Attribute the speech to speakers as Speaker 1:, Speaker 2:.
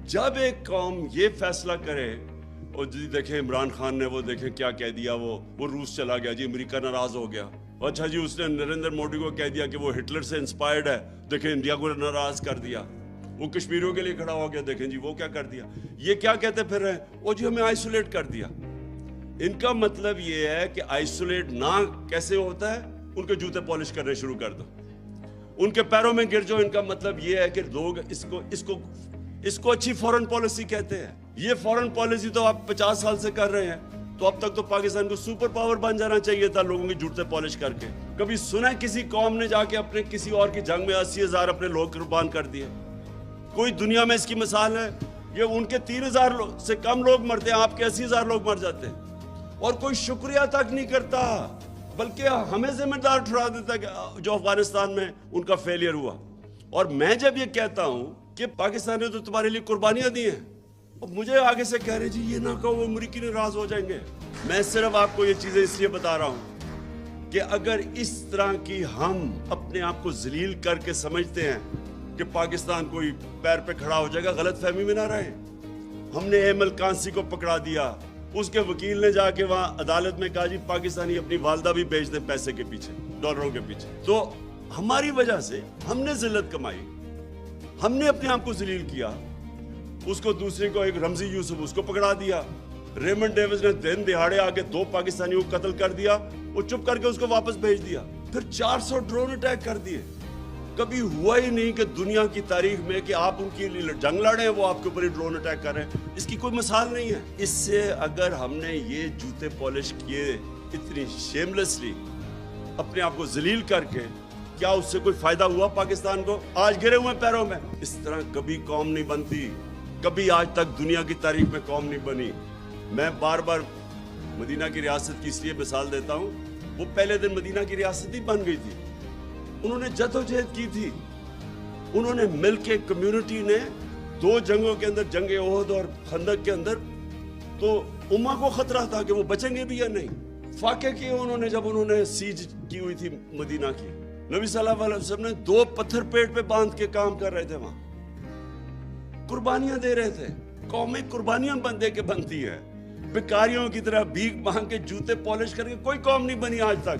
Speaker 1: جب ایک قوم یہ فیصلہ کرے، اور جی دیکھیں عمران خان نے وہ دیکھیں کیا کہہ دیا، وہ روس چلا گیا جی، امریکہ ناراض ہو گیا. اچھا جی اس نے نریندر مودی کو کہہ دیا کہ وہ ہٹلر سے انسپائرڈ ہے، دیکھیں انڈیا کو ناراض کر دیا. وہ کشمیریوں کے لیے کھڑا ہو گیا، دیکھیں جی وہ کیا کر دیا. یہ کیا کہتے پھر رہے ہیں، وہ جی ہمیں آئسولیٹ کر دیا. ان کا مطلب یہ ہے کہ آئسولیٹ نہ کیسے ہوتا ہے، ان کے جوتے پالش کرنے شروع کر دو، ان کے پیروں میں گر جاؤ. ان کا مطلب یہ ہے کہ لوگ اس کو اچھی فورن پالیسی کہتے ہیں. یہ فورن پالیسی تو آپ 50 سال سے کر رہے ہیں، تو اب تک تو پاکستان کو سپر پاور بن جانا چاہیے تھا لوگوں کے جوتے پالش کر کے. کبھی سنا کسی قوم نے جا کے اپنے کسی اور کی جنگ میں 80,000 اپنے لوگ قربان کر دیے؟ کوئی دنیا میں اس کی مثال ہے؟ یہ ان کے 3,000 سے کم لوگ مرتے ہیں، آپ کے 80,000 لوگ مر جاتے ہیں. اور کوئی شکریہ تک نہیں کرتا، بلکہ ہمیں ذمہ دار ٹھہرا دیتا ہے کہ جو افغانستان میں ان کا فیلئر ہوا. اور میں جب یہ کہتا ہوں کہ پاکستان نے تو تمہارے لیے قربانیاں دی ہیں، اور مجھے آگے سے کہہ رہے جی یہ نہ کہو امریکی ناراض ہو جائیں گے. میں صرف آپ کو یہ چیزیں اس لیے بتا رہا ہوں کہ اگر اس طرح کی ہم اپنے آپ کو ذلیل کر کے سمجھتے ہیں کہ پاکستان کوئی پیر پہ کھڑا ہو جائے گا، غلط فہمی میں نہ رہے. ہم نے ایم القانسی کو پکڑا دیا، اس کے وکیل نے جا کے وہاں عدالت میں کہا جی پاکستانی اپنی والدہ بھی بیچ دیں پیسے کے پیچھے، ڈالروں کے پیچھے. تو ہماری وجہ سے ہم نے ذلت کمائی، ہم نے اپنے آپ کو ذلیل کیا. اس کو دوسرے کو ایک رمزی یوسف اس کو پکڑا دیا. ریمنڈ ڈیوس نے دن دہاڑے آ کے 2 پاکستانیوں کو قتل کر دیا، وہ چپ کر کے اس کو واپس بھیج دیا. پھر 400 ڈرون اٹیک کر دیے. کبھی ہوا ہی نہیں کہ دنیا کی تاریخ میں کہ آپ ان کی جنگ لڑے ہیں، وہ آپ کے اوپر ہی ڈرون اٹیک کر رہے ہیں. اس کی کوئی مثال نہیں ہے. اس سے اگر ہم نے یہ جوتے پالش کیے اتنی شیملیسلی اپنے آپ کو ذلیل کر کے، کیا اس سے کوئی فائدہ ہوا پاکستان کو؟ آج گرے ہوئے پیروں میں. اس طرح کبھی قوم نہیں بنتی، کبھی آج تک دنیا کی تاریخ میں قوم نہیں بنی. میں بار بار مدینہ کی ریاست کی اس لیے مثال دیتا ہوں، وہ پہلے دن مدینہ کی ریاست ہی بن گئی تھی. انہوں نے جدوجہد کی تھی، انہوں نے مل کے کمیونٹی نے 2 جنگوں کے اندر، جنگ احد اور خندق کے اندر، تو امہ کو خطرہ تھا کہ وہ بچیں گے بھی یا نہیں. فاقے کیے انہوں نے جب انہوں نے سیج کی ہوئی تھی مدینہ کی. نبی صلی اللہ علیہ وسلم نے 2 پتھر پیٹ پہ باندھ کے کام کر رہے تھے، وہاں قربانیاں دے رہے تھے. قومیں قربانیاں دے کے بنتی ہے. بھکاریوں کی طرح بھیک مانگ کے جوتے پالش کر کے کوئی قوم نہیں بنی آج تک.